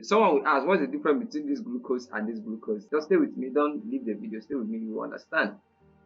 someone will ask, what's the difference between this glucose and this glucose? Just stay with me, don't leave the video, stay with me, you will understand.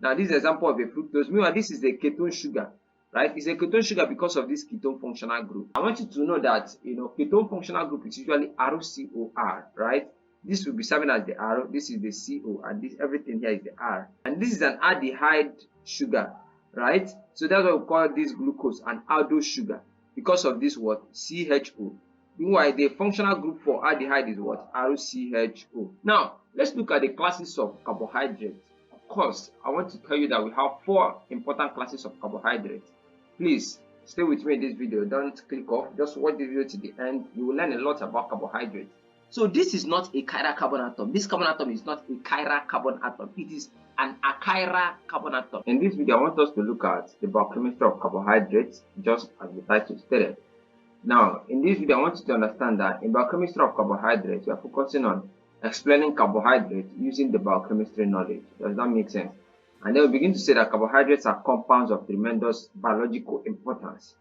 Now, this is an example of a fructose. Meanwhile, this is a ketone sugar, right? It's a ketone sugar because of this ketone functional group. I want you to know that, ketone functional group is usually RCOR, right? This will be serving as the R, this is the CO, and this everything here is the R. And this is an aldehyde sugar, right? So that's why we call this glucose an aldose sugar because of this what? CHO. Meanwhile, the functional group for aldehyde is what? RCHO. Now, let's look at the classes of carbohydrates. Of course, I want to tell you that we have 4 important classes of carbohydrates. Please stay with me in this video. Don't click off. Just watch the video to the end. You will learn a lot about carbohydrates. So this is not a chiral carbon atom. This carbon atom is not a chiral carbon atom. It is an achiral carbon atom. In this video, I want us to look at the biochemistry of carbohydrates, just as the title stated. Now, in this video, I want you to understand that in biochemistry of carbohydrates, we are focusing on explaining carbohydrates using the biochemistry knowledge. Does that make sense? And then we begin to say that carbohydrates are compounds of tremendous biological importance.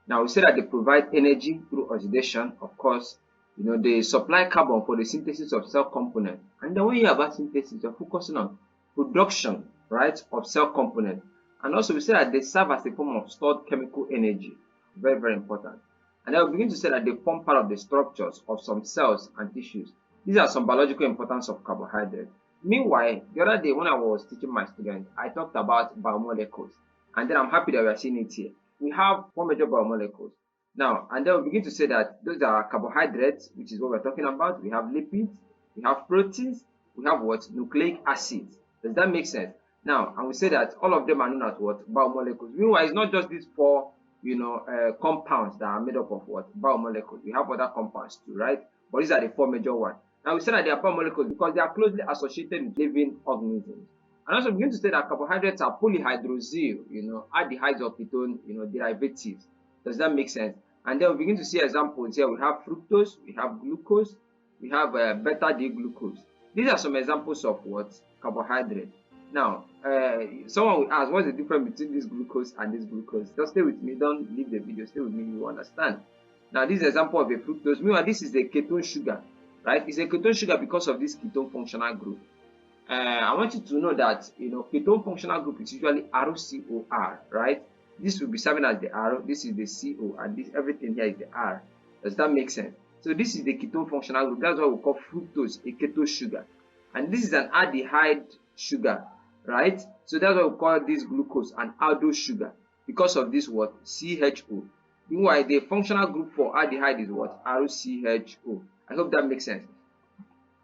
Now, we say that they provide energy through oxidation, of course. They supply carbon for the synthesis of cell components. And then when you hear about synthesis, you're focusing on production, right, of cell components. And also we say that they serve as a form of stored chemical energy. Very, very important. And then we begin to say that they form part of the structures of some cells and tissues. These are some biological importance of carbohydrates. Meanwhile, the other day when I was teaching my students, I talked about biomolecules. And then I'm happy that we are seeing it here. We have 4 major biomolecules. Now, and then we begin to say that those are carbohydrates, which is what we're talking about. We have lipids, we have proteins, we have what? Nucleic acids. Does that make sense? Now, and we say that all of them are known as what? Biomolecules. Meanwhile, it's not just these 4, compounds that are made up of what? Biomolecules. We have other compounds too, right? But these are the 4 major ones. Now, we say that they are biomolecules because they are closely associated with living organisms. And also begin to say that carbohydrates are polyhydroxyl, aldehydes of ketone, derivatives. Does that make sense? And then we begin to see examples here. We have fructose, we have glucose, we have beta-D-glucose. These are some examples of what? Carbohydrate. Now, someone will ask, what's the difference between this glucose and this glucose? Just stay with me, don't leave the video, stay with me, you will understand. Now, this is an example of a fructose. Meanwhile, this is a ketone sugar, right? It's a ketone sugar because of this ketone functional group. I want you to know that, ketone functional group is usually RCOR, right? This will be serving as the R, this is the CO, and this everything here is the R. Does that make sense? So this is the ketone functional group. That's what we call fructose, a ketone sugar. And this is an aldehyde sugar, right? So that's why we call this glucose an aldose sugar because of this what? CHO. Meanwhile, the functional group for aldehyde is what? RCHO. I hope that makes sense.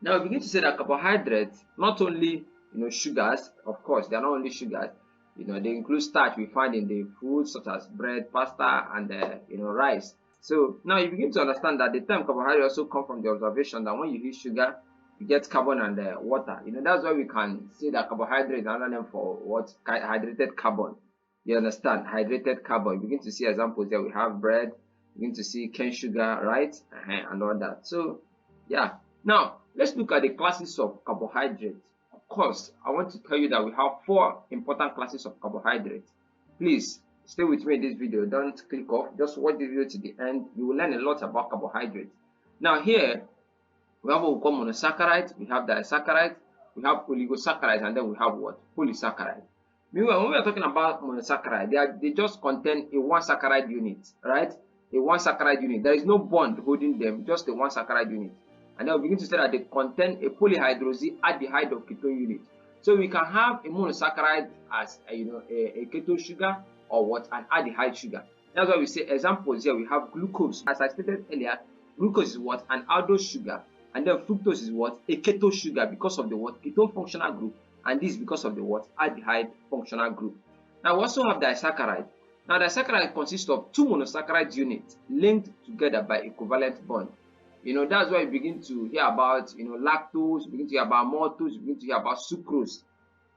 Now we begin to say that carbohydrates, not only sugars, of course, they are not only sugars. They include starch we find in the foods such as bread, pasta, and rice. So now you begin to understand that the term carbohydrate also comes from the observation that when you heat sugar, you get carbon and water. That's why we can say that carbohydrate is another name for what? Hydrated carbon. You understand? Hydrated carbon. You begin to see examples there. We have bread, you begin to see cane sugar, right? And all that. So yeah. Now let's look at the classes of carbohydrates. Of course, I want to tell you that we have 4 important classes of carbohydrates. Please stay with me in this video. Don't click off. Just watch the video to the end. You will learn a lot about carbohydrates. Now here, we have what we call monosaccharides, we have disaccharides, we have oligosaccharides, and then we have what? Polysaccharides. Meanwhile, when we are talking about monosaccharide, they just contain a 1 saccharide unit, right? A 1 saccharide unit. There is no bond holding them, just a 1 saccharide unit. And then we begin to say that they contain a polyhydroxy aldehyde of ketone unit. So we can have a monosaccharide as a ketone sugar or what? An aldehyde sugar. That's why we say examples here. We have glucose. As I stated earlier, glucose is what? An aldose sugar. And then fructose is what? A ketone sugar because of the what? Ketone functional group. And this because of the what? Aldehyde functional group. Now we also have disaccharide. Now disaccharide consists of 2 monosaccharide units linked together by a covalent bond. That's why you begin to hear about, lactose, you begin to hear about maltose, you begin to hear about sucrose.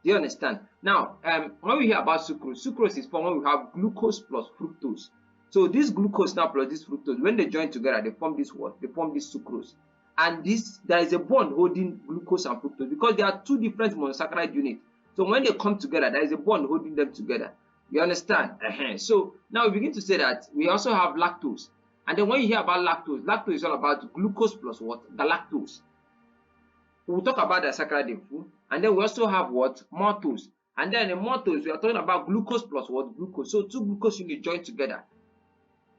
Do you understand? Now, when we hear about sucrose is formed when we have glucose plus fructose. So this glucose now plus this fructose, when they join together, they form this what? They form this sucrose. And there is a bond holding glucose and fructose because there are 2 different monosaccharide units. So when they come together, there is a bond holding them together. You understand? So now we begin to say that we also have lactose. And then when you hear about lactose, lactose is all about glucose plus what? Galactose. We'll talk about the disaccharide in full. And then we also have what? Maltose. And then in maltose, we are talking about glucose plus what? Glucose. So two glucose units join together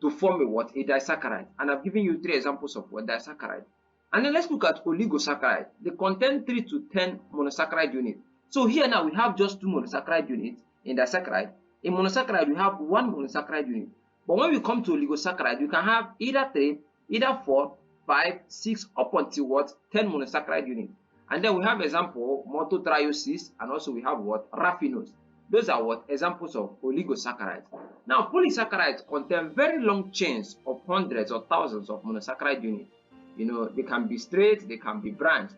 to form a what? A disaccharide. And I've given you 3 examples of what? Disaccharide. And then let's look at oligosaccharide. They contain 3 to 10 monosaccharide units. So here now we have just 2 monosaccharide units in disaccharide. In monosaccharide, we have 1 monosaccharide unit. But when we come to oligosaccharide, you can have either 3, either 4, 5, 6, up until what? 10 monosaccharide units. And then we have example maltotriose, and also we have what? Raffinose. Those are what? Examples of oligosaccharides. Now, polysaccharides contain very long chains of hundreds or thousands of monosaccharide units. You know, they can be straight, they can be branched.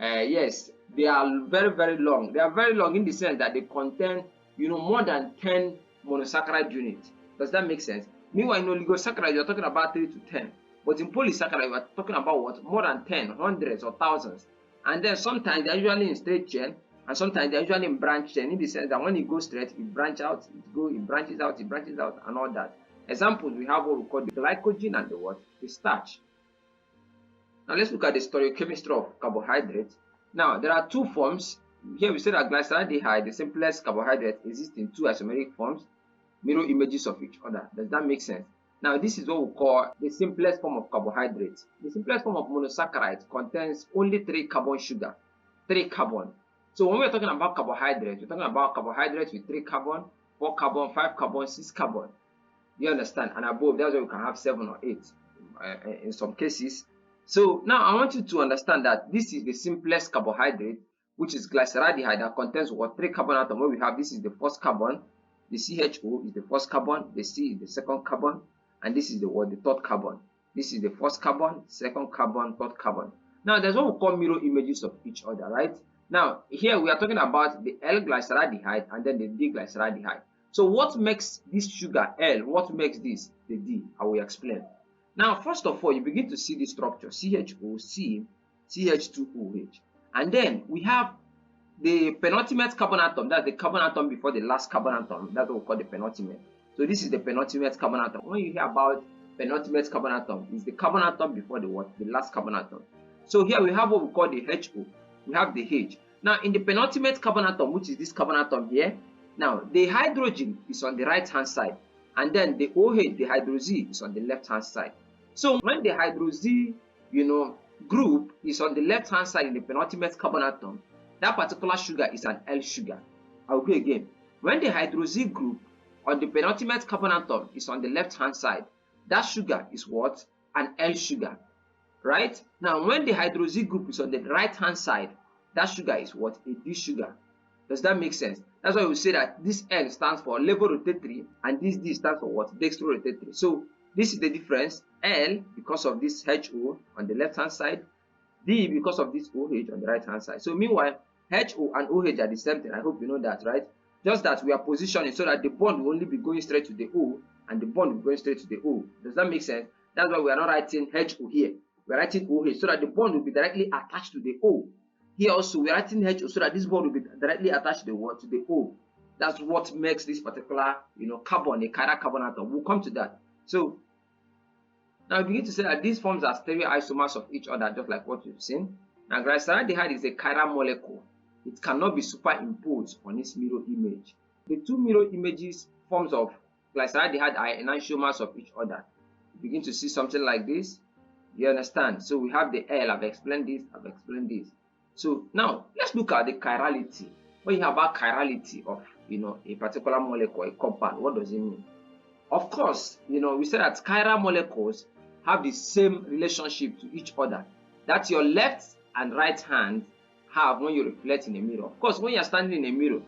Yes, they are very, very long. They are very long in the sense that they contain, you know, more than 10 monosaccharide units. Does that make sense? Meanwhile, in oligosaccharide, you're talking about 3 to 10. But in polysaccharide, we're talking about what? More than 10, hundreds or thousands. And then sometimes they're usually in straight chain, and sometimes they're usually in branch chain, in the sense that when it goes straight, it branches out, it branches out, and all that. Examples, we have what we call the glycogen and the what? The starch. Now let's look at the stoichiochemistry of carbohydrates. Now there are 2 forms. Here we say that glyceraldehyde, the simplest carbohydrate, exists in 2 isomeric forms, mirror images of each other. Does that make sense? Now this is what we call the simplest form of carbohydrates. The simplest form of monosaccharide contains only 3 carbon sugar, 3 carbon. So when we're talking about carbohydrates, we're talking about carbohydrates with 3 carbon, 4 carbon, 5 carbon, 6 carbon. You understand? And above, that's why we can have 7 or 8 in some cases. So now I want you to understand that this is the simplest carbohydrate, which is glyceraldehyde, that contains what? 3 carbon atoms. Where we have, this is the first carbon, the CHO is the first carbon, the C is the second carbon, and this is the what? The third carbon. This is the first carbon, second carbon, third carbon. Now there's what we call mirror images of each other, right? Now here we are talking about the L-glyceraldehyde and then the D-glyceraldehyde. So what makes this sugar L? What makes this the D? I will explain. Now first of all, you begin to see the structure CHO, CH2OH, and then we have the penultimate carbon atom. That's the carbon atom before the last carbon atom. That's what we call the penultimate. So this is the penultimate carbon atom. When you hear about penultimate carbon atom, it's the carbon atom before the what? The last carbon atom. So here we have what we call the HO. We have the H. Now in the penultimate carbon atom, which is this carbon atom here, now the hydrogen is on the right hand side, and then the OH, the hydroxy, is on the left hand side. So when the hydroxy, you know, group is on the left hand side in the penultimate carbon atom, that particular sugar is an L sugar. I'll go again. When the hydroxy group on the penultimate carbon atom is on the left hand side, that sugar is what? An L sugar. Right? Now when the hydroxy group is on the right hand side, that sugar is what? A D sugar. Does that make sense? That's why we say that this L stands for levorotatory and this D stands for what? Dextrorotatory. So this is the difference. L because of this HO on the left hand side, D because of this OH on the right hand side. So meanwhile, HO and OH are the same thing. I hope you know that, right? Just that we are positioning so that the bond will only be going straight to the O and the bond will be going straight to the O. Does that make sense? That's why we are not writing HO here. We are writing OH so that the bond will be directly attached to the O. Here also we are writing HO so that this bond will be directly attached to the what? To the O. That's what makes this particular, you know, carbon a chiral carbon atom. We'll come to that. So now we begin to say that these forms are stereoisomers of each other, just like what you've seen. Now glyceraldehyde is a chiral molecule. It cannot be superimposed on its mirror image. The 2 mirror images forms of glyceraldehyde are enantiomers of each other. You begin to see something like this. You understand? So we have the L. I've explained this. So now let's look at the chirality. When you hear about chirality of, you know, a particular molecule, a compound, what does it mean? Of course, you know, we said that chiral molecules have the same relationship to each other that your left and right hand have when you reflect in a mirror. Of course, when you're standing in a mirror,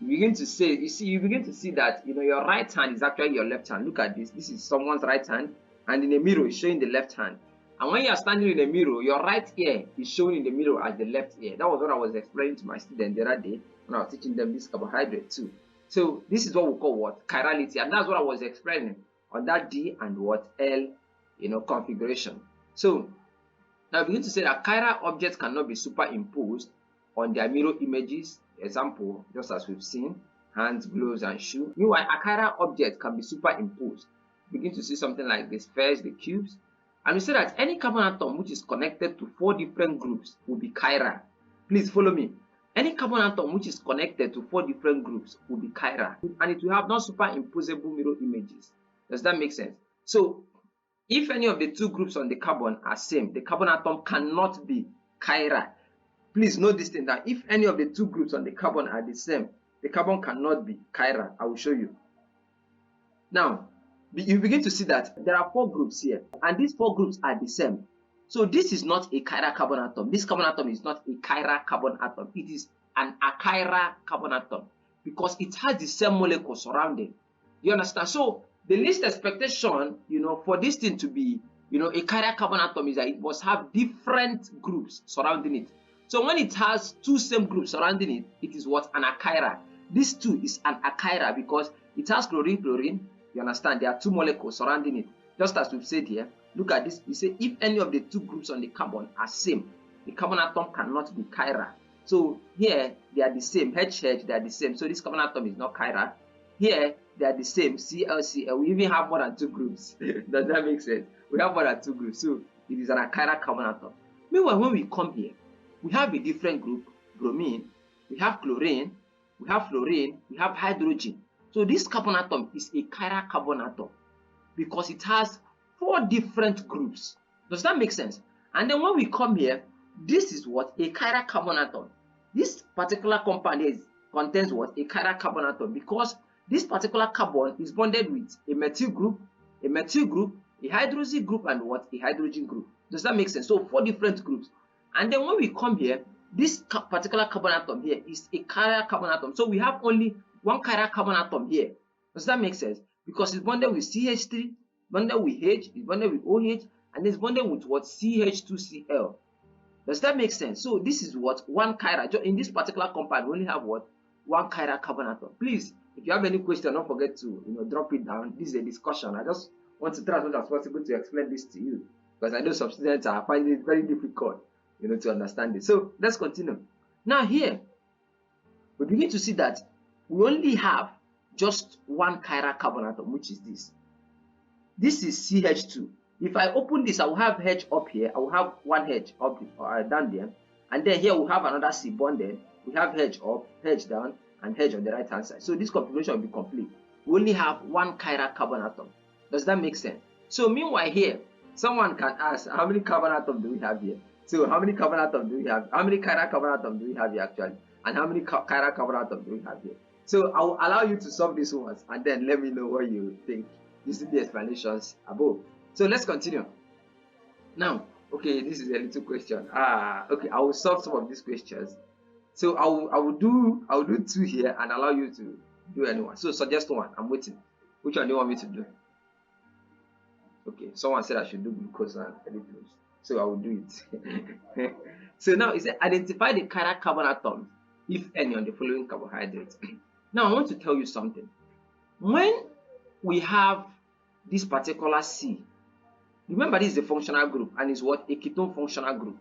you begin to see that, you know, your right hand is actually your left hand. Look at this. This is someone's right hand, and in a mirror is showing the left hand. And when you're standing in a mirror, your right ear is shown in the mirror as the left ear. That was what I was explaining to my students the other day when I was teaching them this carbohydrate too. So this is what we call what? Chirality, and that's what I was explaining on that D and what? L, you know, configuration. So now begin to say that chiral objects cannot be superimposed on their mirror images. Example, just as we've seen, hands, gloves, and shoe. Meanwhile, a chiral object can be superimposed. begin to see something like the spheres, the cubes. And we say that any carbon atom which is connected to 4 different groups will be chiral. Please follow me. Any carbon atom which is connected to 4 different groups will be chiral, and it will have non-superimposable mirror images. Does that make sense? So if any of the 2 groups on the carbon are same, the carbon atom cannot be chiral. Please note this thing, that if any of the 2 groups on the carbon are the same, the carbon cannot be chiral. I will show you. Now, you begin to see that there are 4 groups here, and these 4 groups are the same. So this is not a chiral carbon atom. This carbon atom is not a chiral carbon atom. It is an achiral carbon atom because it has the same molecule surrounding. You understand? So the least expectation, for this thing to be, a chiral carbon atom is that it must have different groups surrounding it. So when it has 2 same groups surrounding it, it is what? An achiral. This 2 is an achiral because it has chlorine, chlorine. You understand? There are 2 molecules surrounding it. Just as we've said here, look at this. We say if any of the 2 groups on the carbon are same, the carbon atom cannot be chiral. So here they are the same. H, they are the same. So this carbon atom is not chiral. Here they are the same. Cl, Cl. We even have more than 2 groups. Does that make sense? We have more than 2 groups. So it is an achiral carbon atom. Meanwhile, when we come here, we have a different group, bromine. We have chlorine. We have fluorine. We have hydrogen. So this carbon atom is a chiral carbon atom because it has 4 different groups. Does that make sense? And then when we come here, this is what? A chiral carbon atom. This particular compound contains what? A chiral carbon atom because this particular carbon is bonded with a methyl group, a hydroxy group, and what? A hydrogen group. Does that make sense? So 4 different groups. And then when we come here, this particular carbon atom here is a chiral carbon atom. So we have only 1 chiral carbon atom here. Does that make sense? Because it's bonded with CH3, bonded with H, it's bonded with OH, and it's bonded with what? CH2Cl. Does that make sense? So this is what? 1 chiral. In this particular compound, we only have what? 1 chiral carbon atom. Please, if you have any question, don't forget to drop it down. This is a discussion. I just want to try as much as possible to explain this to you because I know some students are finding it very difficult, to understand it. So let's continue. Now here, we begin to see that we only have just 1 chiral carbon atom, which is this. This is CH2. If I open this, I will have H up here. I will have 1 H up down there. And then here we'll have another C bonded. We have H up, H down, and H on the right hand side. So this configuration will be complete. We only have 1 chiral carbon atom. Does that make sense? So meanwhile here, someone can ask, how many carbon atoms do we have here? So how many carbon atoms do we have? How many chiral carbon atoms do we have here actually? And how many chiral carbon atoms do we have here? So I will allow you to solve this ones and then let me know what you think. You see the explanations above. So let's continue. Now, okay, this is a little question. Okay, I will solve some of these questions. So I will do 2 here and allow you to do anyone. So suggest one. I'm waiting. Which one do you want me to do? Okay, someone said I should do glucose and erythrose. So I will do it. So now it says identify the chiral carbon atoms, if any, on the following carbohydrates. Now I want to tell you something. When we have this particular C, remember this is a functional group and it's what? A ketone functional group.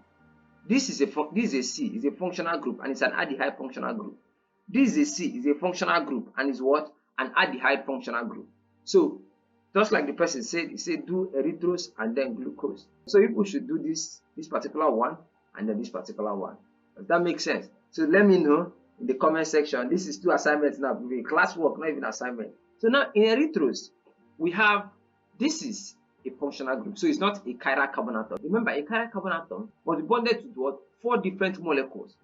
This is a C, is a functional group and it's an aldehyde functional group. This is a C, is a functional group and is what? An aldehyde functional group. So just like the person said, he said do erythrose and then glucose. So people should do this particular one and then this particular one. Does that make sense? So let me know in the comment section. This is 2 assignments now, classwork, not even assignment. So now in erythrose, we have, this is a functional group. So it's not a chiral carbon atom. Remember, a chiral carbon atom was bonded to what? 4 different molecules.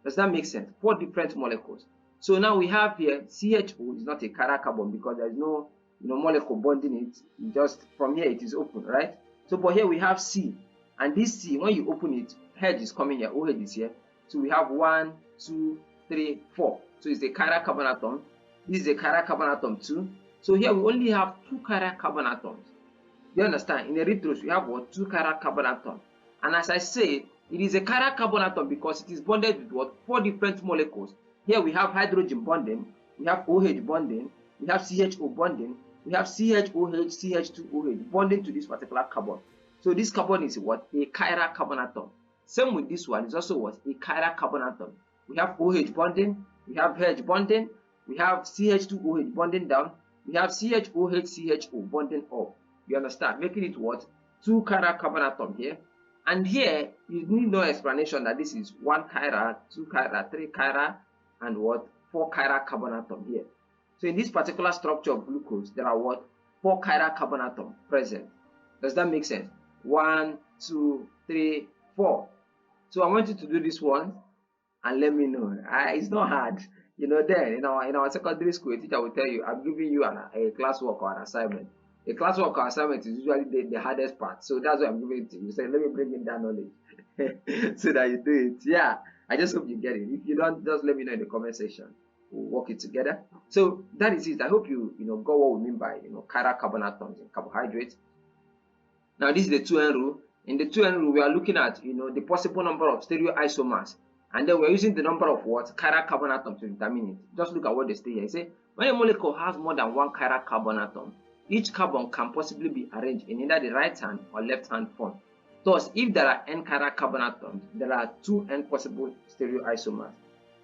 Does that make sense? 4 different molecules. So now we have here CHO is not a chiral carbon because there is no molecule bonding it. Just from here it is open, right? So but here we have C, and this C, when you open it, H is coming here, OH is here. So we have 1, 2, 3, 4. So it's a chiral carbon atom. This is a chiral carbon atom too. So here we only have 2 chiral carbon atoms. You understand? In erythrose, we have what? 2 chiral carbon atoms. And as I said, it is a chiral carbon atom because it is bonded with what? 4 different molecules. Here we have hydrogen bonding, we have OH bonding, we have CHO bonding, we have CHOH, CH2OH bonding to this particular carbon. So this carbon is what? A chiral carbon atom. Same with this one, is also what? A chiral carbon atom. We have OH bonding, we have H bonding, we have CH2OH bonding down, we we have CHOH bonding up. You understand? Making it what? 2 chiral carbon atom here. And here, you need no explanation that this is 1 chiral, 2 chiral, 3 chiral, and what? 4 chiral carbon atom here. So in this particular structure of glucose, there are what? 4 chiral carbon atom present. Does that make sense? 1, 2, 3, 4. So I want you to do this one and let me know. It's not hard. You know, then in our secondary school, a teacher will tell you, I'm giving you a classwork or an assignment. A classwork or assignment is usually the hardest part. So that's why I'm giving it to you. So let me bring in that knowledge so that you do it. Yeah, I just hope you get it. If you don't, just let me know in the comment section. We'll work it together. So that is it. I hope you got what we mean by chiral carbon atoms in carbohydrates. Now this is the 2N rule. In the 2N rule, we are looking at the possible number of stereoisomers, and then we're using the number of what? Chiral carbon atoms to determine it. Just look at what they say here. They say when a molecule has more than 1 chiral carbon atom, each carbon can possibly be arranged in either the right hand or left hand form. Thus, if there are n chiral carbon atoms, there are 2n possible stereoisomers.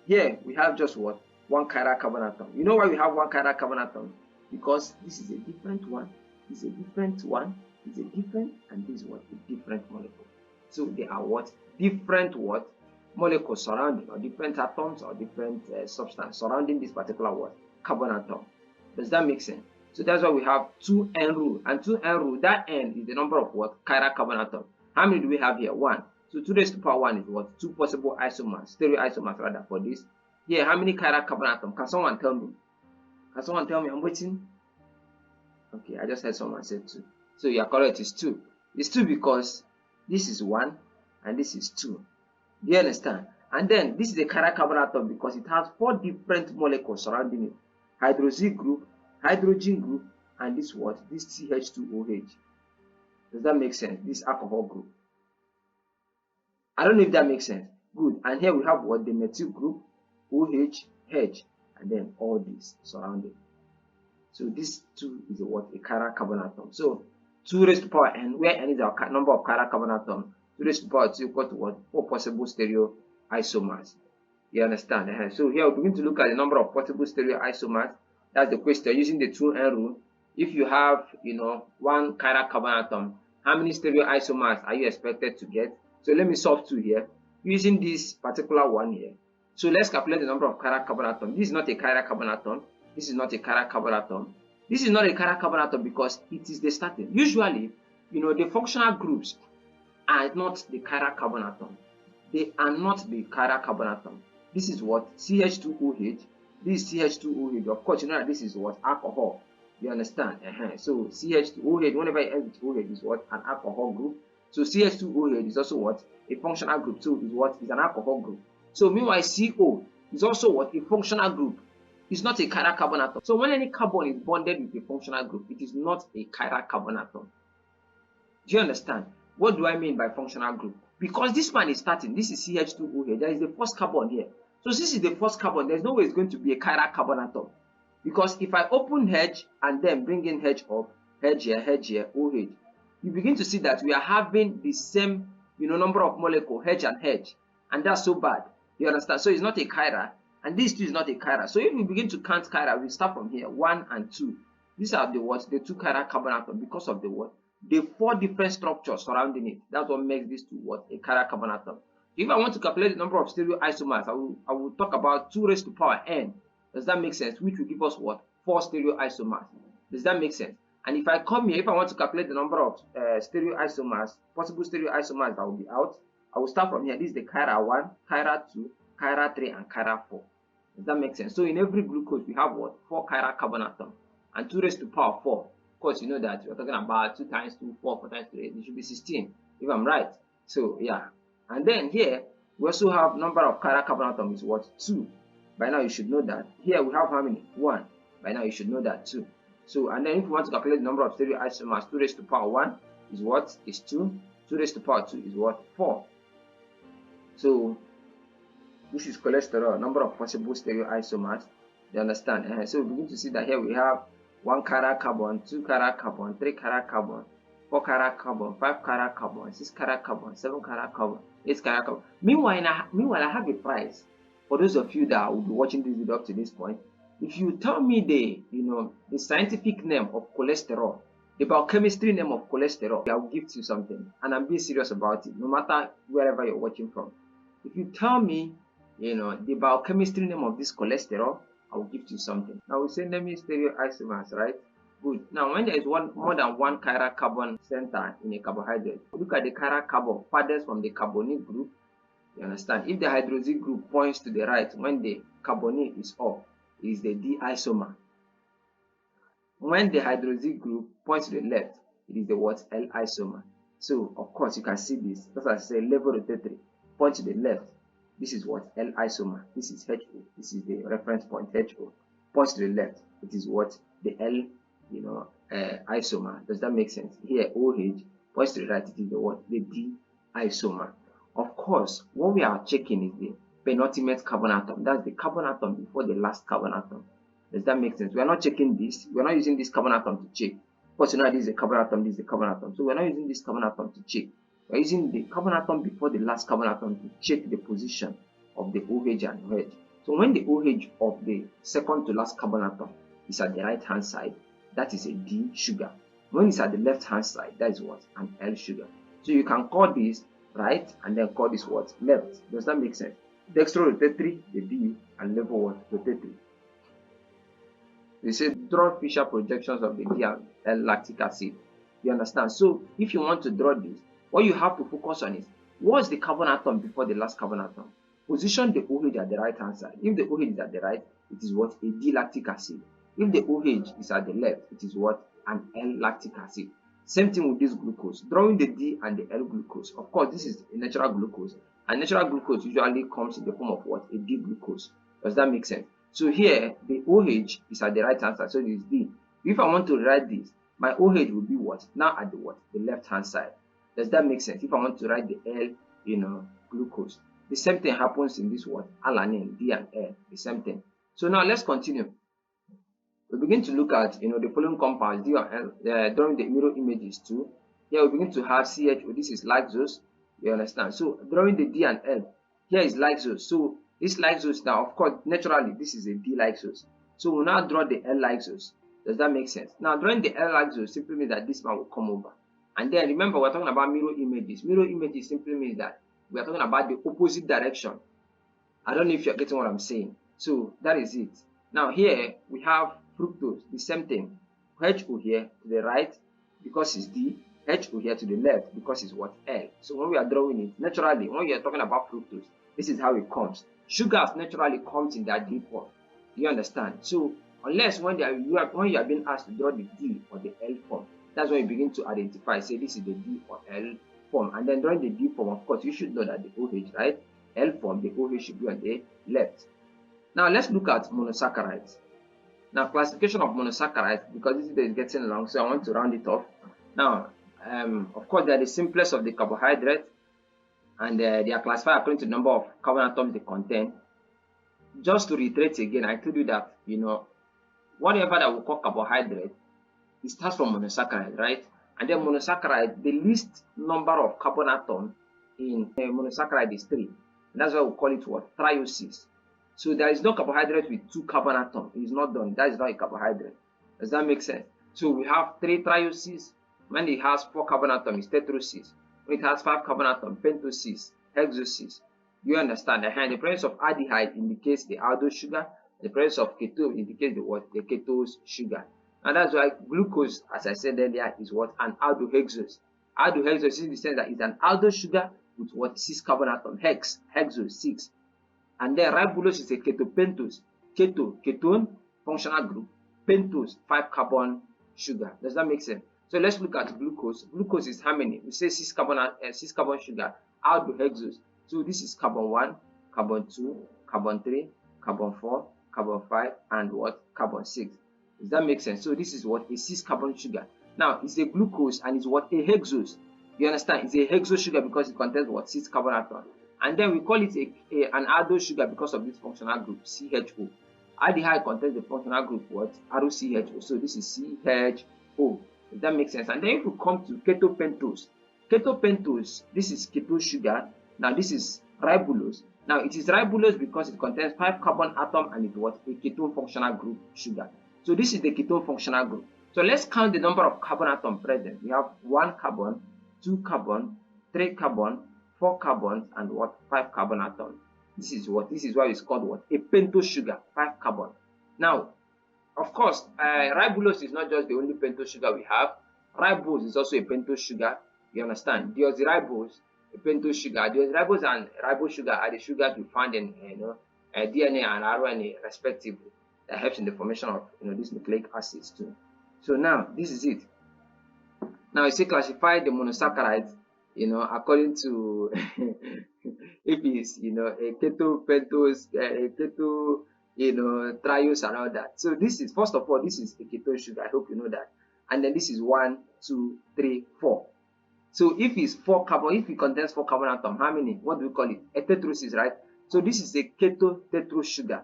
Here we have just what? 1 chiral carbon atom. You know why we have 1 chiral carbon atom? Because this is a different one, this is a different one, this is a different, and this is what? A different molecule. So they are what? Different what? Molecules surrounding, or different atoms, or different substance surrounding this particular what? Carbon atom. Does that make sense? So that's why we have 2n rule. And 2n rule, that n is the number of what? Chiral carbon atom. How many do we have here? 1. So 2 raised to power 1 is what? 2 possible isomers, stereoisomers rather, for this. Here, how many chiral carbon atom? Can someone tell me? Can someone tell me? I'm waiting. Okay, I just heard someone say 2. So you are correct, it's 2. It's 2 because this is 1 and this is 2. Do you understand? And then this is a chiral carbon atom because it has 4 different molecules surrounding it. Hydroxyl group, hydrogen group, and this what? This CH2OH. Does that make sense? This alcohol group. I don't know if that makes sense. Good. And here we have what? The methyl group, OH, H, and then all this surrounding. So this 2 is a what? A chiral carbon atom. So 2 raised to power n, where n is our number of chiral carbon atoms, 2 raised to power 2 equal to what? 4 possible stereoisomers. You understand? So here we're going to look at the number of possible stereoisomers. That's the question using the 2n rule. If you have 1 chiral carbon atom, how many stereoisomers are you expected to get? So let me solve 2 here using this particular one here. So let's calculate the number of chiral carbon atoms. This is not a chiral carbon atom. This is not a chiral carbon atom. This is not a chiral carbon atom because it is the starting. Usually, the functional groups are not the chiral carbon atom. They are not the chiral carbon atom. This is what? CH2OH. This is CH2OH. Of course, you know that this is what? Alcohol. You understand? So CH2OH, whenever it ends with OH, is what? An alcohol group. So CH2OH is also what? A functional group. So is what? Is an alcohol group. So meanwhile, CO is also what? A functional group. It's not a chiral carbon atom. So when any carbon is bonded with a functional group, it is not a chiral carbon atom. Do you understand? What do I mean by functional group? Because this one is starting. This is CH2OH. There is the first carbon here. So this is the first carbon. There's no way it's going to be a chiral carbon atom. Because if I open H and then bring in H up, H here, OH, you begin to see that we are having the same number of molecules, H and H. And that's so bad. You understand? So it's not a chiral. And this 2 is not a chiral. So if we begin to count chiral, we start from here, 1 and 2. These are the what? The 2 chiral carbon atoms because of the what? The 4 different structures surrounding it. That's what makes this 2 what? A chiral carbon atom. If I want to calculate the number of stereoisomers, I will talk about 2 raised to power n. Does that make sense? Which will give us what? 4 stereoisomers. Does that make sense? And if I come here, if I want to calculate the number of stereoisomers, possible stereoisomers that will be out, I will start from here. This is the chiral 1, chiral 2, chiral 3, and chiral 4. Does that make sense? So in every glucose, we have what? 4 chiral carbon atoms and 2 raised to power 4. Of course, you know that we're talking about 2 times 2, 4, 4 times 2, 8. It should be 16, if I'm right. So, yeah. And then here, we also have number of chiral carbon atoms is what? 2. By now, you should know that. Here, we have how many? 1. By now, you should know that too. So, and then if you want to calculate the number of stereoisomers, 2 raised to power 1 is what? Is 2. 2 raised to power 2 is what? 4. So, this is cholesterol, number of possible stereoisomers. You understand? So we begin to see that here we have 1 chiral carbon, 2 chiral carbon, 3 chiral carbon, 4 chiral carbon, 5 chiral carbon, 6 chiral carbon, 7 chiral carbon, 8 chiral carbon. Meanwhile, I have a prize for those of you that will be watching this video up to this point. If you tell me the scientific name of cholesterol, the biochemistry name of cholesterol, I'll give you something, and I'm being serious about it, no matter wherever you're watching from. If you tell me, the biochemistry name of this cholesterol, I will give you something. Now we say name is stereoisomers, right? Good. Now when there is more than one chiral carbon center in a carbohydrate, look at the chiral carbon farthest from the carbonyl group. You understand? If the hydroxyl group points to the right when the carbonyl is up, it is the D isomer. When the hydroxyl group points to the left, it is the what? L isomer. So of course you can see this. As I say, level rotatory, point to the left. This is what? L isomer. This is HO. This is the reference point HO. Points to the left. It is what? The L, isomer. Does that make sense? Here OH points to the right. It is the what? The D isomer. Of course, what we are checking is the penultimate carbon atom. That's the carbon atom before the last carbon atom. Does that make sense? We are not checking this. We are not using this carbon atom to check. Because this is a carbon atom, this is a carbon atom. So we are not using this carbon atom to check. We are using the carbon atom before the last carbon atom to check the position of the OH and OH. So when the OH of the second to last carbon atom is at the right hand side, that is a D sugar. When it's at the left hand side, that is what? An L sugar. So you can call this right and then call this what? Left. Does that make sense? Dextrorotatory, the D, and level what? Rotatory. They say draw Fisher projections of the D and L lactic acid. You understand? So if you want to draw this, what you have to focus on is what's the carbon atom before the last carbon atom? Position the OH at the right hand side. If the OH is at the right, it is what? A D lactic acid. If the OH is at the left, it is what? An L lactic acid. Same thing with this glucose. Drawing the D and the L glucose. Of course, this is a natural glucose. And natural glucose usually comes in the form of what? A D glucose. Does that make sense? So here, the OH is at the right hand side, so it is D. If I want to write this, my OH will be what? Now at the what? The left hand side. Does that make sense? If I want to write the L, glucose. The same thing happens in this what? Alanine, D and L. The same thing. So now let's continue. We begin to look at the following compounds D and L drawing the mirror images too. Here we begin to have CHO. This is Lactose. You understand? So drawing the D and L. Here is Lactose. So this Lactose now, of course, naturally this is a D Lactose. So we'll now draw the L Lactose. Does that make sense? Now drawing the L Lactose simply means that this one will come over. And then remember, we're talking about mirror images. Mirror images simply means that we are talking about the opposite direction. I don't know if you're getting what I'm saying. So that is it. Now here we have fructose, the same thing. HO here to the right because it's D, HO here to the left because it's what? L. So when we are drawing it, naturally, when we are talking about fructose, this is how it comes. Sugars naturally comes in that D form. Do you understand? So unless when you are being asked to draw the D or the L form, that's when you begin to identify, say this is the D or L form. And then drawing the D form, of course, you should know that the OH, right? L form, the OH should be on the left. Now let's look at monosaccharides. Now classification of monosaccharides, because this video is getting long, so I want to round it off. Now, of course, they are the simplest of the carbohydrate, and they are classified according to the number of carbon atoms they contain. Just to reiterate again, I told you that whatever that we call carbohydrate, it starts from monosaccharide, right? And then monosaccharide, the least number of carbon atom in monosaccharide is 3. And that's why we call it what? Trioses. So there is no carbohydrate with 2 carbon atoms. It is not done. That is not a carbohydrate. Does that make sense? So we have 3 trioses. When it has 4 carbon atoms, it's tetroses. When it has 5 carbon atoms, pentoses, hexoses. You understand? And the presence of aldehyde indicates the aldose sugar. The presence of ketone indicates the what? The ketose sugar. And that's why glucose, as I said earlier, is what? An aldohexose. Aldohexose is in the sense that it's an aldose sugar with what? 6 carbon atoms. Hexose, 6. And then ribulose is a ketopentose. Ketone, functional group. Pentose, 5 carbon sugar. Does that make sense? So let's look at glucose. Glucose is how many? We say 6 carbon sugar. Aldohexose. So this is carbon 1, carbon 2, carbon 3, carbon 4, carbon 5, and what? Carbon 6. Does that make sense? So this is what? A 6 carbon sugar. Now it's a glucose and it's what? A hexose. You understand? It's a hexose sugar because it contains what? 6 carbon atoms. And then we call it an aldose sugar because of this functional group, CHO. Aldehyde contains the functional group what? ROCHO. So this is CHO. Does that make sense? And then if we come to ketopentose, this is ketose sugar. Now this is ribulose. Now it is ribulose because it contains 5 carbon atom and it was a ketone functional group sugar. So this is the ketone functional group. So let's count the number of carbon atom present. We have 1 carbon, 2 carbon, 3 carbon, 4 carbons, and 5 carbon atoms. This is why it's called a pentose sugar, 5 carbon. Now, of course, ribulose is not just the only pentose sugar we have. Ribose is also a pentose sugar. You understand? Deoxyribose, a pentose sugar. Deoxyribose and ribose sugar are the sugars we find in DNA and RNA respectively. That helps in the formation of these nucleic acids too. So now this is it. Now you see classify the monosaccharides, according to if it's a keto, pentose, a keto, triose and all that. So this is, first of all, this is a ketone sugar. I hope you know that. And then this is 1, 2, 3, 4. So if it's 4 carbon, if it contains 4 carbon atom, how many? What do we call it? A tetrosis, right? So this is a keto tetrose sugar.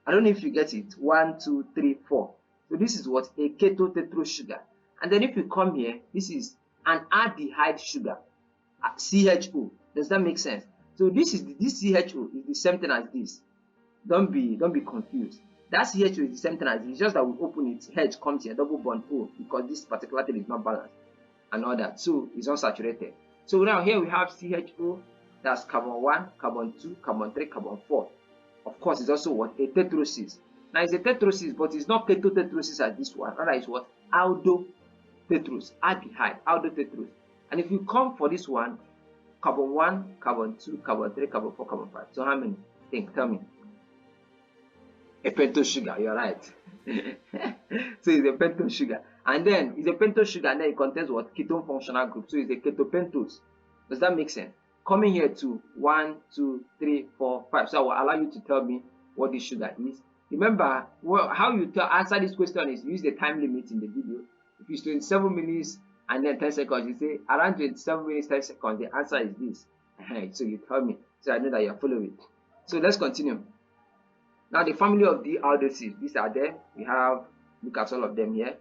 I don't know if you get it. 1, 2, 3, 4. So this is what? A keto tetrose sugar. And then if you come here, this is an aldehyde sugar, CHO. Does that make sense? So this CHO is the same thing as this. Don't be confused. That CHO is the same thing as this. It's just that we open it, H comes here, double bond O, because this particular thing is not balanced and all that. So it's unsaturated. So now here we have CHO, that's carbon 1, carbon 2, carbon 3, carbon 4. Of course, it's also what? A tetrosis. Now it's a tetrosis, but it's not ketotetrosis as this one. Rather, it's what? Aldotetrose, aldehyde, aldotetrose. And if you come for this one, carbon 1, carbon 2, carbon 3, carbon 4, carbon 5. So how many? Tell me. A pentose sugar, you're right. So it's a pentose sugar. And then it's a pentose sugar, and then it contains what? Ketone functional group. So it's a ketopentose. Does that make sense? Coming here to 1, 2, 3, 4, 5. So I will allow you to tell me what this sugar is. Remember, how you answer this question is use the time limit in the video. If it's 27 minutes and then 10 seconds, you say around 27 minutes, 10 seconds, the answer is this. So you tell me, so I know that you're following. So let's continue. Now the family of the aldoses, these are there. We have, look at all of them here.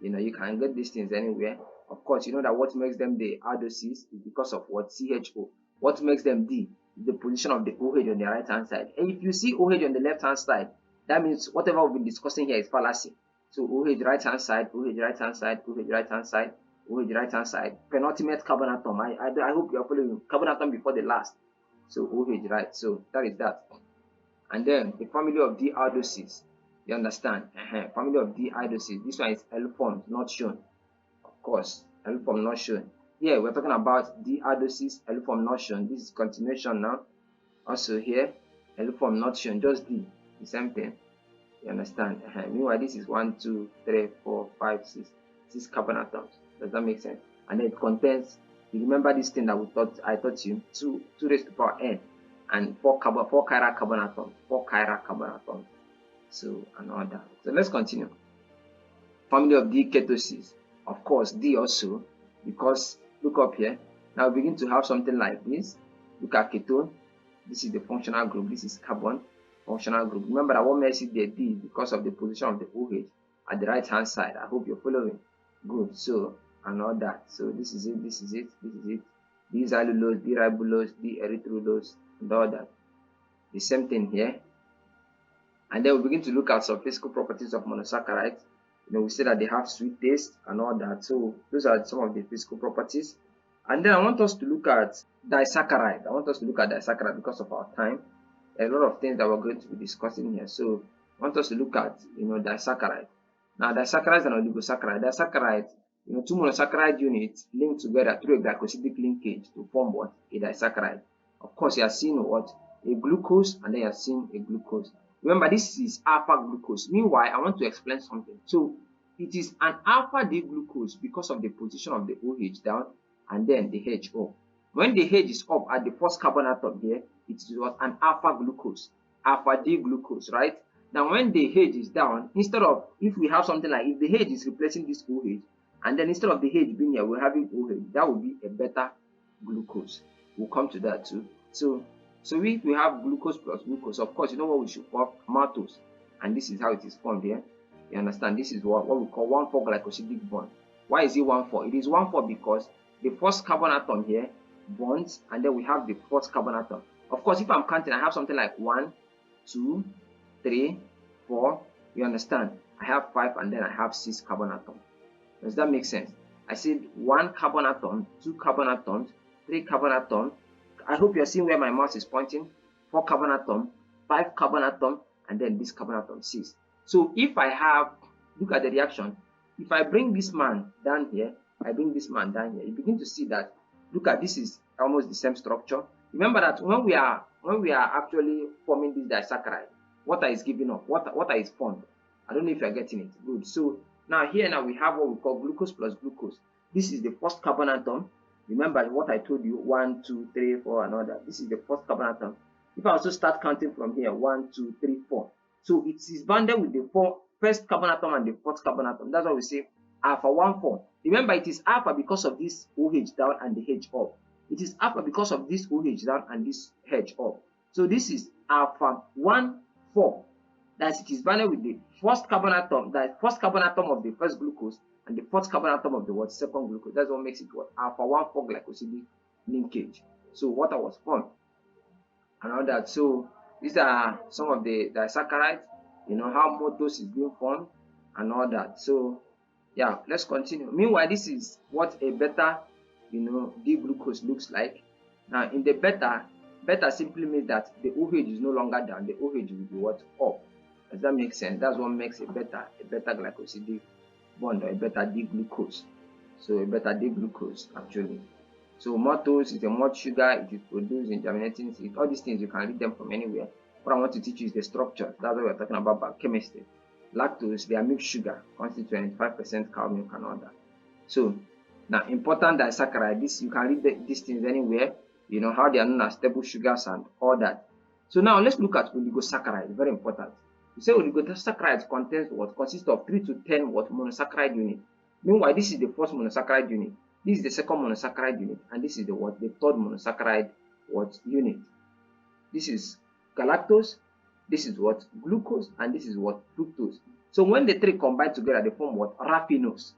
You can get these things anywhere. Of course, you know that what makes them the aldoses is because of what? CHO. What makes them D is the position of the OH on the right hand side. And if you see OH on the left hand side, that means whatever we've been discussing here is fallacy. So OH right hand side, OH right hand side, OH right hand side, OH right hand side. Penultimate carbon atom. I hope you are following. Carbon atom before the last. So OH right. So that is that. And then the family of D aldoses. You understand? Family of D aldoses. This one is L form, not shown. Of course, L form not shown. Here we're talking about D aldoses, L form not shown. This is continuation now. Also here, L form not shown, just D. The same thing. You understand? Meanwhile, this is 1, 2, 3, 4, 5, 6 carbon atoms. Does that make sense? And then it contains, you remember this thing that I taught you, 2 raised to the power n, and 4 chiral carbon atoms. 4 chiral carbon atoms. So, and all that. So let's continue. Family of D ketoses. Of course, D also, because look up here. Now we begin to have something like this. Look at ketone. This is the functional group. This is carbon functional group. Remember that what makes it the D because of the position of the OH at the right hand side. I hope you're following. Good. So, and all that. So this is it. This is it. This is it. D xylulose, D ribulose, D erythrulose, and all that. The same thing here. And then we begin to look at some physical properties of monosaccharides. We say that they have sweet taste and all that. So those are some of the physical properties. And then I want us to look at disaccharide. Because of our time. A lot of things that we're going to be discussing here. So I want us to look at disaccharide. Now disaccharides and oligosaccharide. Disaccharides, two monosaccharide units linked together through a glycosidic linkage to form what? A disaccharide. Of course, you are seeing what? A glucose, and then you are seeing a glucose. Remember, this is alpha glucose. Meanwhile, I want to explain something. So it is an alpha D glucose because of the position of the OH down and then the H up. When the H is up at the first carbon atom here, it is what? An alpha glucose, alpha D glucose, right? Now when the H is down, instead of, if we have something like, if the H is replacing this OH, and then instead of the H being here, we're having OH, that would be a beta glucose. We'll come to that too. So if we have glucose plus glucose, of course, you know what we should form? Maltose. And this is how it is formed here. You understand? This is what we call 1,4 glycosidic bond. Why is it 1,4? It is 1,4 because the first carbon atom here bonds, and then we have the fourth carbon atom. Of course, if I'm counting, I have something like 1, 2, 3, 4. You understand? I have 5, and then I have 6 carbon atoms. Does that make sense? I said 1 carbon atom, 2 carbon atoms, 3 carbon atoms. I hope you're seeing where my mouse is pointing. 4 carbon atom, 5 carbon atom, and then this carbon atom 6. So if I have, look at the reaction. If I bring this man down here, I bring this man down here, you begin to see that, look at, this is almost the same structure. Remember that when we are actually forming this disaccharide, water is giving up, water is formed. I don't know if you're getting it. Good. So now here we have what we call glucose plus glucose. This is the first carbon atom. Remember what I told you, 1, 2, 3, 4, and all that. This is the first carbon atom. If I also start counting from here, 1, 2, 3, 4. So it is bonded with the first carbon atom and the fourth carbon atom. That's why we say alpha 1, 4. Remember, it is alpha because of this OH down and the H up. It is alpha because of this OH down and this H up. So this is alpha 1, 4. That it is bonded with the first carbon atom, the first carbon atom of the first glucose and the fourth carbon atom of the second glucose. That's what makes it alpha 1, 4 glycosidic linkage. So water was formed and all that. So these are some of the disaccharides, how maltose is being formed and all that. So yeah, let's continue. Meanwhile, this is what a beta, D-glucose looks like. Now in the beta simply means that the OH is no longer down, the OH will be up. Does that make sense? That's what makes a beta glycosidic bond, or a beta D-glucose. So a beta D-glucose actually. So maltose is a malt sugar. It is produced in germinating seeds. All these things you can read them from anywhere. What I want to teach you is the structure. That's what we're talking about biochemistry. Lactose, they are milk sugar, constituting 25% cow milk and all that. So now important disaccharide, this you can read these things anywhere. How they are known as stable sugars and all that. So now let's look at oligosaccharide. Very important. We say oligosaccharide consists of 3 to 10 monosaccharide unit. Meanwhile, this is the first monosaccharide unit. This is the second monosaccharide unit, and this is the third monosaccharide unit. This is galactose, this is glucose, and this is fructose. So when the three combine together, they form raffinose.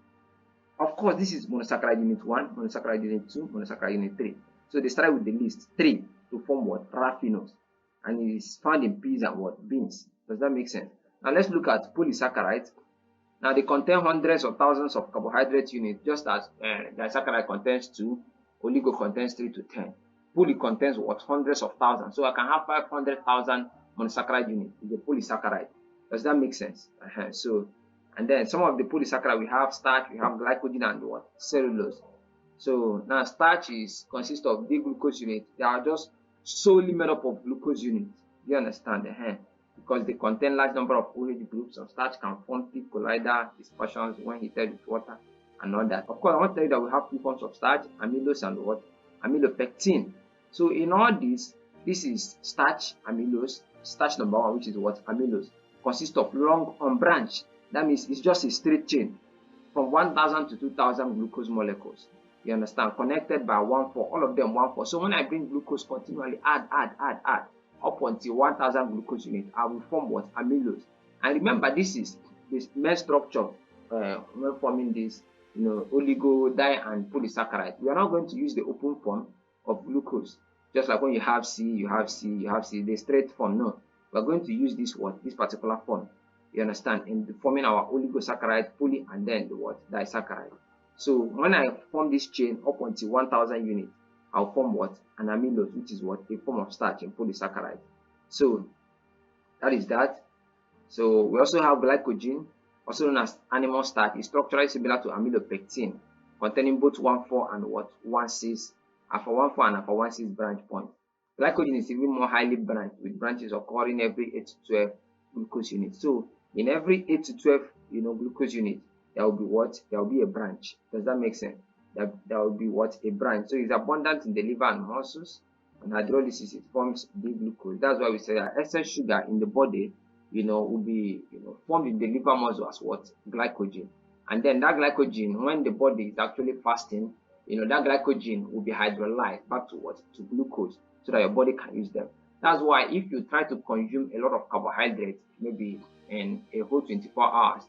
Of course, this is monosaccharide unit 1, monosaccharide unit 2, monosaccharide unit 3. So they start with the list 3 to form raffinose, and it is found in peas and beans. Does that make sense? Now let's look at polysaccharides. Now they contain hundreds of thousands of carbohydrate units, just as disaccharide contains 2, oligo contains 3 to 10. Poly contains hundreds of thousands. So I can have 500,000 monosaccharide units. It's a polysaccharide. Does that make sense? So, and then some of the polysaccharide, we have starch, we have glycogen, and cellulose. So now starch consists of D-glucose units. They are just solely made up of glucose units. Do you understand? Because they contain large number of OH groups, and starch can form peak colloidal dispersions when heated with water and all that. Of course, I want to tell you that we have two forms of starch, amylose and amylopectin. So in all this is starch, amylose. Starch number 1, which is amylose, consists of long unbranched. That means it's just a straight chain from 1,000 to 2,000 glucose molecules. You understand? Connected by 1,4, all of them 1,4. So when I bring glucose continually, add up until 1,000 glucose units, I will form amylose. And remember, this is this main structure when forming this, oligo, di, and polysaccharide. We are not going to use the open form of glucose, just like when you have C, you have the straight form. No, we are going to use this particular form. You understand? In forming our oligosaccharide, poly, and then the disaccharide. So when I form this chain up until 1,000 units, I'll form an amylose, which is a form of starch in polysaccharide. So that is that. So we also have glycogen, also known as animal starch. It's structurally similar to amylopectin, containing both 1,4 and 1,6, alpha 1,4 and alpha 1,6 branch points. Glycogen is even more highly branched, with branches occurring every 8 to 12 glucose units. So in every 8 to 12 glucose unit, there will be there will be a branch. Does that make sense? There will be a branch. So it's abundant in the liver and muscles. On hydrolysis, it forms D-glucose. That's why we say that excess sugar in the body, will be formed in the liver muscle as glycogen. And then that glycogen, when the body is actually fasting, that glycogen will be hydrolyzed back to glucose, so that your body can use them. That's why if you try to consume a lot of carbohydrates, maybe in a whole 24 hours,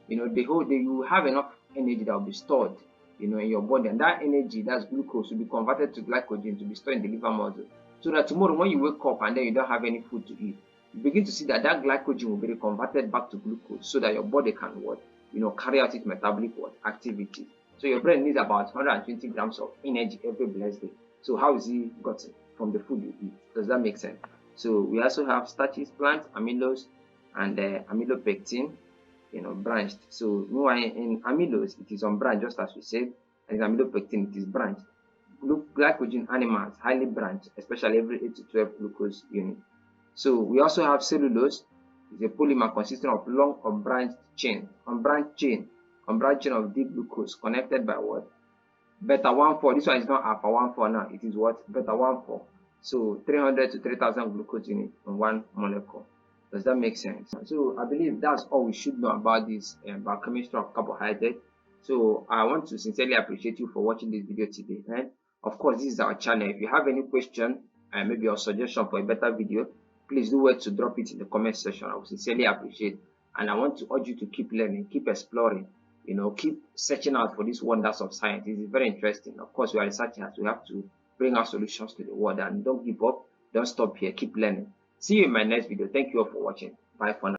the whole day you have enough energy that will be stored, in your body, and that energy, that's glucose, will be converted to glycogen to be stored in the liver muscle, so that tomorrow when you wake up and then you don't have any food to eat, you begin to see that glycogen will be reconverted back to glucose, so that your body can carry out its metabolic activity. So your brain needs about 120 grams of energy every blessed day. So how is it gotten? From the food you eat. Does that make sense? So we also have starches, plants, amylose, and amylopectin, branched. So in amylose, it is unbranched, just as we said, and in amylopectin, it is branched. Glycogen animals, highly branched, especially every 8 to 12 glucose unit. So we also have cellulose. It's a polymer consisting of long unbranched chain of D-glucose connected by what? Beta 1,4. This one is not alpha 1,4 now. It is what? Beta 1,4. So 300 to 3,000 glucose units in one molecule. Does that make sense? So I believe that's all we should know about this biochemistry of carbohydrate. So I want to sincerely appreciate you for watching this video today. And of course, this is our channel. If you have any question and maybe your suggestion for a better video, please do well to drop it in the comment section. I will sincerely appreciate. And I want to urge you to keep learning, keep exploring, keep searching out for these wonders of science. It is very interesting. Of course, we are researchers. We have to bring our solutions to the world, and don't give up. Don't stop here. Keep learning. See you in my next video. Thank you all for watching. Bye for now.